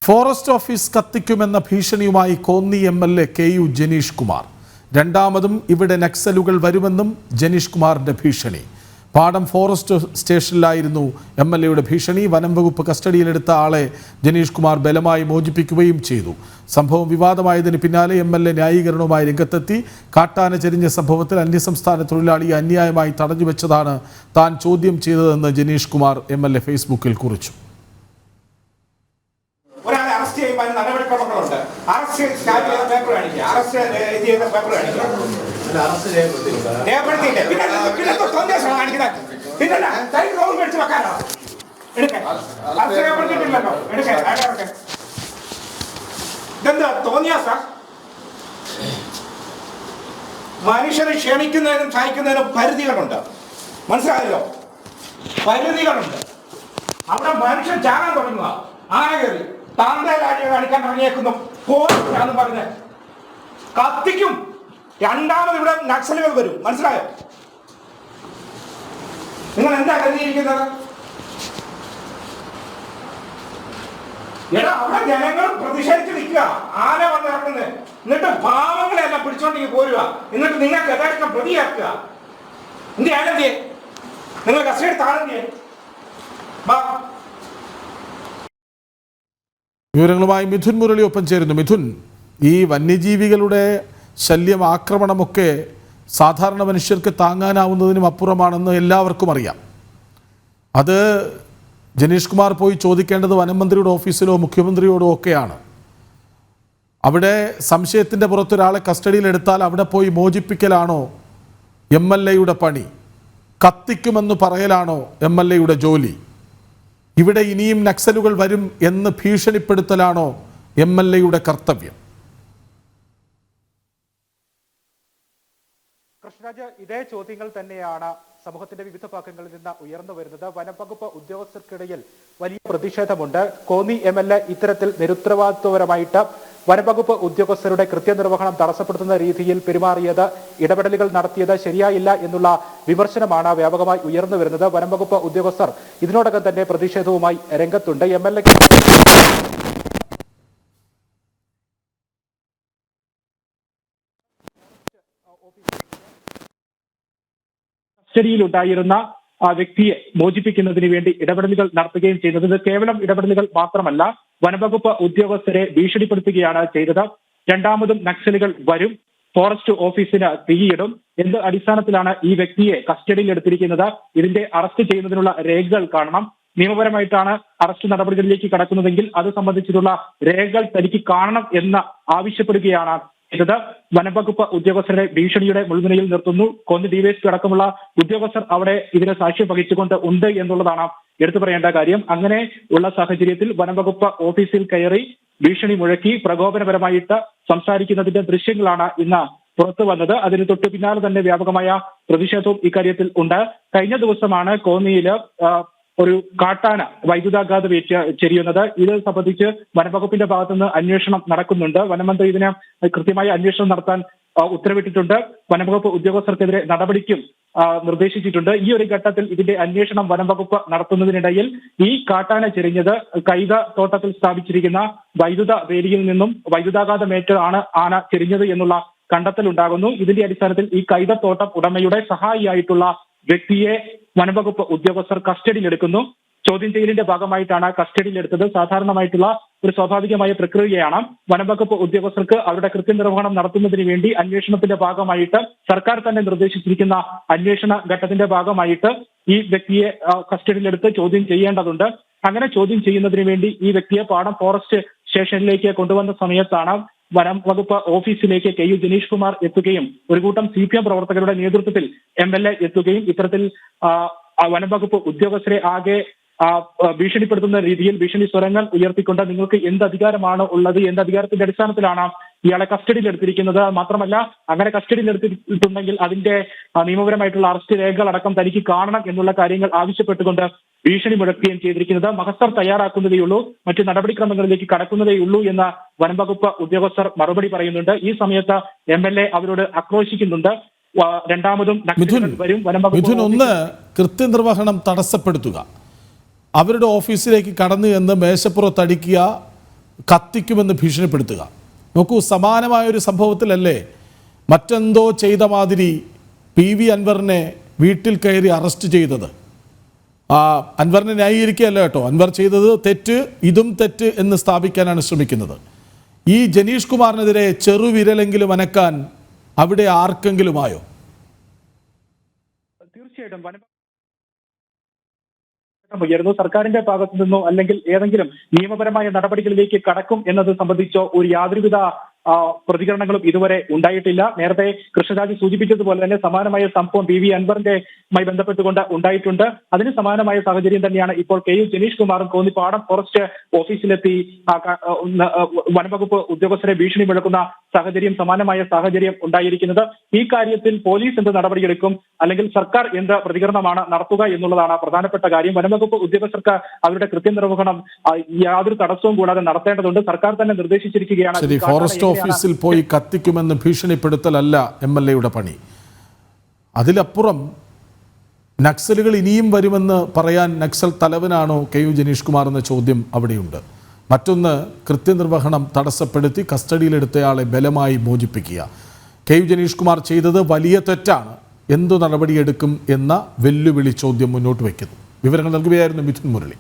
Forest office കത്തിക്കുമെന്ന ഭീഷണിയുമായി Konni MLA K U. Janeesh Kumar. രണ്ടാമതും ഇവിടെ നക്സലുകൾ വരുമെന്നും ജനീഷ് കുമാറിന്റെ ഭീഷണി. പാടം ഫോറസ്റ്റ് സ്റ്റേഷനിലായിരുന്നു എംഎൽഎയുടെ ഭീഷണി. വനം വകുപ്പ് കസ്റ്റഡിയിലെടുത്ത ആളെ ജനീഷ് കുമാർ ബലമായി മോചിപ്പിക്കുകയും ചെയ്തു. സംഭവം വിവാദമായതിന് പിന്നാലെ എംഎൽഎ ന്യായീകരണവുമായി രംഗത്തെത്തി. കാട്ടാന ചെരിഞ്ഞ സംഭവത്തിൽ അന്യസംസ്ഥാന തൊഴിലാളിയെ അന്യായമായി തടഞ്ഞുവെച്ചതാണ് താൻ ചോദ്യം ചെയ്തതെന്ന് ജനീഷ് കുമാർ എംഎൽഎ ഫേസ്ബുക്കിൽ കുറിച്ചു. നടപടിക്രമങ്ങളുണ്ട്. അറസ്റ്റ് സ്റ്റാർട്ട് ചെയ്ത പേപ്പർ കാണിക്കുക, അറസ്റ്റ് ചെയ്ത പേപ്പർ കാണിക്കുക. ഇതെന്താ തോന്നിയാസ? മനുഷ്യരെ ക്ഷമിക്കുന്നതിനും സഹിക്കുന്നതിനും പരിധികളുണ്ട്, മനസ്സിലായല്ലോ? പരിധികളുണ്ട്. അവിടെ മനുഷ്യൻ ചാകാൻ തുടങ്ങുക, ആന കയറി താന്തേലാഴി കാണിക്കാൻ ഇറങ്ങിയേക്കുന്നു പോലെന്ന് പറഞ്ഞ് കത്തിക്കും. രണ്ടാമത് ഇവിടെ നക്സലുകൾ വരും, മനസ്സിലായോ? നിങ്ങൾ എന്താ കരുതിയിരിക്കുന്നത്? എടാ, അവിടെ ജനങ്ങൾ പ്രതിഷേധിച്ച് നിൽക്കുക, ആന വന്നിറക്കുന്നത്. എന്നിട്ട് പാവങ്ങളെല്ലാം പിടിച്ചോണ്ടെങ്കിൽ പോരുക, എന്നിട്ട് നിങ്ങൾക്ക് യഥാർത്ഥം പ്രതിയാക്കുക. എന്ത് ചെയ്യാനും ചെയ്യേ, നിങ്ങൾ കസ്റ്റഡി താഴെ ചെയ്യേ. വിവരങ്ങളുമായി മിഥുൻ മുരളി ഒപ്പം ചേരുന്നു. മിഥുൻ, ഈ വന്യജീവികളുടെ ശല്യം, ആക്രമണമൊക്കെ സാധാരണ മനുഷ്യർക്ക് താങ്ങാനാവുന്നതിനും അപ്പുറമാണെന്ന് എല്ലാവർക്കും അറിയാം. അത് ജനീഷ് കുമാർ പോയി ചോദിക്കേണ്ടത് വനമന്ത്രിയുടെ ഓഫീസിലോ മുഖ്യമന്ത്രിയോടോ ഒക്കെയാണ്. അവിടെ സംശയത്തിൻ്റെ പുറത്തൊരാളെ കസ്റ്റഡിയിലെടുത്താൽ അവിടെ പോയി മോചിപ്പിക്കലാണോ എംഎൽഎയുടെ പണി? കത്തിക്കുമെന്ന് പറയലാണോ എംഎൽഎയുടെ ജോലി? ഇവിടെ ഇനിയും നക്സലുകൾ വരും എന്ന് ഭീഷണിപ്പെടുത്തലാണോ എംഎൽഎയുടെ കർത്തവ്യം? കൃഷ്ണരാജ്, ഇതേ ചോദ്യങ്ങൾ തന്നെയാണ് സമൂഹത്തിന്റെ വിവിധ ഭാഗങ്ങളിൽ നിന്ന് ഉയർന്നു വരുന്നത്. വനംവകുപ്പ് ഉദ്യോഗസ്ഥർക്കിടയിൽ വലിയ പ്രതിഷേധമുണ്ട്. കോന്നി എംഎൽഎ ഇത്തരത്തിൽ നിരുത്തരവാദിത്വപരമായിട്ട് വനംവകുപ്പ് ഉദ്യോഗസ്ഥരുടെ കൃത്യനിർവഹണം തടസ്സപ്പെടുത്തുന്ന രീതിയിൽ പെരുമാറിയത്, ഇടപെടലുകൾ നടത്തിയത് ശരിയായില്ല എന്നുള്ള വിമർശനമാണ് വ്യാപകമായി ഉയർന്നു വരുന്നത്. വനംവകുപ്പ് ഉദ്യോഗസ്ഥർ ഇതിനോടകം തന്നെ പ്രതിഷേധവുമായി രംഗത്തുണ്ട്. എംഎൽഎ കസ്റ്റഡിയിലുണ്ടായിരുന്ന ആ വ്യക്തിയെ മോചിപ്പിക്കുന്നതിന് വേണ്ടി ഇടപെടലുകൾ നടത്തുകയും ചെയ്തത്. ഇത് കേവലം ഇടപെടലുകൾ മാത്രമല്ല, വനംവകുപ്പ് ഉദ്യോഗസ്ഥരെ ഭീഷണിപ്പെടുത്തുകയാണ് ചെയ്തത്. രണ്ടാമതും നക്സലുകൾ വരും, ഫോറസ്റ്റ് ഓഫീസിന് തീയിടും. എന്ത് അടിസ്ഥാനത്തിലാണ് ഈ വ്യക്തിയെ കസ്റ്റഡിയിൽ എടുത്തിരിക്കുന്നത്? ഇതിന്റെ അറസ്റ്റ് ചെയ്യുന്നതിനുള്ള രേഖകൾ കാണണം. നിയമപരമായിട്ടാണ് അറസ്റ്റ് നടപടികളിലേക്ക് കടക്കുന്നതെങ്കിൽ അത് സംബന്ധിച്ചിട്ടുള്ള രേഖകൾ തനിക്ക് കാണണം എന്ന് ആവശ്യപ്പെടുകയാണ് ചെയ്തത്. വനംവകുപ്പ് ഉദ്യോഗസ്ഥരുടെ ഭീഷണിയുടെ മുൾമുനയിൽ നിർത്തുന്നു. കോന്നി ഡിവൈഎസ്പി അടക്കമുള്ള ഉദ്യോഗസ്ഥർ അവിടെ ഇതിന് സാക്ഷ്യം വഹിച്ചുകൊണ്ട് ഉണ്ട് എന്നുള്ളതാണ് എടുത്തു പറയേണ്ട കാര്യം. അങ്ങനെ ഉള്ള സാഹചര്യത്തിൽ വനംവകുപ്പ് ഓഫീസിൽ കയറി ഭീഷണി മുഴക്കി പ്രകോപനപരമായിട്ട് സംസാരിക്കുന്നതിന്റെ ദൃശ്യങ്ങളാണ് ഇന്ന് പുറത്തു വന്നത്. അതിന് തൊട്ടു പിന്നാലെ തന്നെ വ്യാപകമായ പ്രതിഷേധവും ഇക്കാര്യത്തിൽ ഉണ്ട്. കഴിഞ്ഞ ദിവസമാണ് കോന്നിയില് ഒരു കാട്ടാന വൈദ്യുതാഘാതമേറ്റ് ചെരിയുന്നത്. ഇത് സംബന്ധിച്ച് വനംവകുപ്പിന്റെ ഭാഗത്തുനിന്ന് അന്വേഷണം നടക്കുന്നുണ്ട്. വനമന്ത്രി ഇതിന് കൃത്യമായ അന്വേഷണം നടത്താൻ ഉത്തരവിട്ടിട്ടുണ്ട്. വനംവകുപ്പ് ഉദ്യോഗസ്ഥർക്കെതിരെ നടപടിക്കും നിർദ്ദേശിച്ചിട്ടുണ്ട്. ഈ ഒരു ഘട്ടത്തിൽ ഇതിന്റെ അന്വേഷണം വനംവകുപ്പ് നടത്തുന്നതിനിടയിൽ ഈ കാട്ടാന ചെരിഞ്ഞത് കൈത തോട്ടത്തിൽ സ്ഥാപിച്ചിരിക്കുന്ന വൈദ്യുത വേലിയിൽ നിന്നും വൈദ്യുതാഘാതമേറ്റ് ആണ് ആന ചെരിഞ്ഞത് എന്നുള്ള കണ്ടെത്തലുണ്ടാകുന്നു. ഇതിന്റെ അടിസ്ഥാനത്തിൽ ഈ കൈതത്തോട്ടം ഉടമയുടെ സഹായിയായിട്ടുള്ള വ്യക്തിയെ വനംവകുപ്പ് ഉദ്യോഗസ്ഥർ കസ്റ്റഡിയിലെടുക്കുന്നു. ചോദ്യം ചെയ്യലിന്റെ ഭാഗമായിട്ടാണ് കസ്റ്റഡിയിലെടുത്തത്. സാധാരണമായിട്ടുള്ള ഒരു സ്വാഭാവികമായ പ്രക്രിയയാണ്. വനംവകുപ്പ് ഉദ്യോഗസ്ഥർക്ക് അവരുടെ കൃത്യനിർവഹണം നടത്തുന്നതിന് വേണ്ടി അന്വേഷണത്തിന്റെ ഭാഗമായിട്ട് സർക്കാർ തന്നെ നിർദ്ദേശിച്ചിരിക്കുന്ന അന്വേഷണ ഘട്ടത്തിന്റെ ഭാഗമായിട്ട് ഈ വ്യക്തിയെ കസ്റ്റഡിയിലെടുത്ത് ചോദ്യം ചെയ്യേണ്ടതുണ്ട്. അങ്ങനെ ചോദ്യം ചെയ്യുന്നതിന് വേണ്ടി ഈ വ്യക്തിയെ പാടം ഫോറസ്റ്റ് സ്റ്റേഷനിലേക്ക് കൊണ്ടുവന്ന സമയത്താണ് വനം വകുപ്പ് ഓഫീസിലേക്ക് കെ.യു. ജനീഷ് കുമാർ എത്തുകയും ഒരു കൂട്ടം CPM പ്രവർത്തകരുടെ നേതൃത്വത്തിൽ എംഎൽഎ എത്തുകയും ഇത്തരത്തിൽ വനംവകുപ്പ് ഉദ്യോഗസ്ഥരെ ആകെ ഭീഷണിപ്പെടുത്തുന്ന രീതിയിൽ ഭീഷണി സ്വരങ്ങൾ ഉയർത്തിക്കൊണ്ട് നിങ്ങൾക്ക് എന്ത് അധികാരമാണ് ഉള്ളത്, എന്ത് അധികാരത്തിന്റെ അടിസ്ഥാനത്തിലാണ് ഇയാളെ കസ്റ്റഡിയിൽ എടുത്തിരിക്കുന്നത്, മാത്രമല്ല അങ്ങനെ കസ്റ്റഡിയിൽ എടുത്തിട്ടുണ്ടെങ്കിൽ അതിന്റെ നിയമപരമായിട്ടുള്ള അറസ്റ്റ് രേഖകൾ അടക്കം തനിക്ക് കാണണം എന്നുള്ള കാര്യങ്ങൾ ആവശ്യപ്പെട്ടുകൊണ്ട് ഭീഷണി മുഴക്കുകയും ചെയ്തിരിക്കുന്നത്. മഹസർ തയ്യാറാക്കുന്നതേയുള്ളൂ, മറ്റു നടപടിക്രമങ്ങളിലേക്ക് കടക്കുന്നതേയുള്ളൂ എന്ന് വനംവകുപ്പ് ഉദ്യോഗസ്ഥർ മറുപടി പറയുന്നുണ്ട്. ഈ സമയത്ത് എംഎൽഎ അവരോട് ആക്രോശിക്കുന്നുണ്ട്. രണ്ടാമതും മിഥുൻ, ഒന്ന് കൃത്യനിർവഹണം തടസ്സപ്പെടുത്തുക, അവരുടെ ഓഫീസിലേക്ക് കടന്നു എന്ന് മേശപ്പുറത്തടിക്കുക, കത്തിക്കുമെന്ന് ഭീഷണിപ്പെടുത്തുക. നോക്കൂ, സമാനമായൊരു സംഭവത്തിലല്ലേ മറ്റെന്തോ ചെയ്ത മാതിരി PV അൻവറിനെ വീട്ടിൽ കയറി അറസ്റ്റ് ചെയ്തത്. അൻവറിനെ ന്യായീകരിക്കുകയല്ല കേട്ടോ, അൻവർ ചെയ്തത് തെറ്റ്, ഇതും തെറ്റ് എന്ന് സ്ഥാപിക്കാനാണ് ശ്രമിക്കുന്നത്. ഈ ജനീഷ് കുമാറിനെതിരെ ചെറുവിരലെങ്കിലും അനക്കാൻ അവിടെ ആർക്കെങ്കിലുമായോ? തീർച്ചയായിട്ടും ഉയർന്നു സർക്കാരിന്റെ ഭാഗത്തു നിന്നോ അല്ലെങ്കിൽ ഏതെങ്കിലും നിയമപരമായ നടപടികളിലേക്ക് കടക്കും എന്നത് സംബന്ധിച്ചോ ഒരു യാതൊരുവിധ പ്രതികരണങ്ങളും ഇതുവരെ ഉണ്ടായിട്ടില്ല. നേരത്തെ കൃഷ്ണരാജ് സൂചിപ്പിച്ചതുപോലെ തന്നെ സമാനമായ സംഭവം PV അൻവറിന്റെയുമായി ബന്ധപ്പെട്ടുകൊണ്ട് ഉണ്ടായിട്ടുണ്ട്. അതിന് സമാനമായ സാഹചര്യം തന്നെയാണ് ഇപ്പോൾ KU ജനീഷ് കുമാറും കോന്നിപ്പാടം ഫോറസ്റ്റ് ഓഫീസിലെത്തി വനംവകുപ്പ് ഉദ്യോഗസ്ഥരെ ഭീഷണി മുഴക്കുന്ന സാഹചര്യം, സമാനമായ സാഹചര്യം ഉണ്ടായിരിക്കുന്നത്. ഈ കാര്യത്തിൽ പോലീസ് എന്ത് നടപടിയെടുക്കും അല്ലെങ്കിൽ സർക്കാർ എന്ത് പ്രതികരണമാണ് നടത്തുക എന്നുള്ളതാണ് പ്രധാനപ്പെട്ട കാര്യം. വനംവകുപ്പ് ഉദ്യോഗസ്ഥർക്ക് അവരുടെ കൃത്യനിർവഹണം യാതൊരു തടസ്സവും കൂടാതെ നടത്തേണ്ടതുണ്ട്. സർക്കാർ തന്നെ നിർദ്ദേശിച്ചിരിക്കുകയാണ്. ഫോറസ്റ്റ് ഓഫീസിൽ പോയി കത്തിക്കുമെന്ന് ഭീഷണിപ്പെടുത്തലല്ല MLA യുടെ പണി. അതിലപ്പുറം നക്സലുകൾ ഇനിയും വരുമെന്ന് പറയാൻ നക്സൽ തലവനാണോ KU ജനീഷ് കുമാർ എന്ന ചോദ്യം അവിടെയുണ്ട്. മറ്റൊന്ന്, കൃത്യനിർവഹണം തടസ്സപ്പെടുത്തി കസ്റ്റഡിയിലെടുത്തയാളെ ബലമായി മോചിപ്പിക്കുക. KU ജനീഷ് കുമാർ ചെയ്തത് വലിയ തെറ്റാണ്, എന്തു നടപടിയെടുക്കും എന്ന വെല്ലുവിളി ചോദ്യം മുന്നോട്ട് വയ്ക്കുന്നു. വിവരങ്ങൾ നൽകുകയായിരുന്നു മിഥുൻ മുരളി.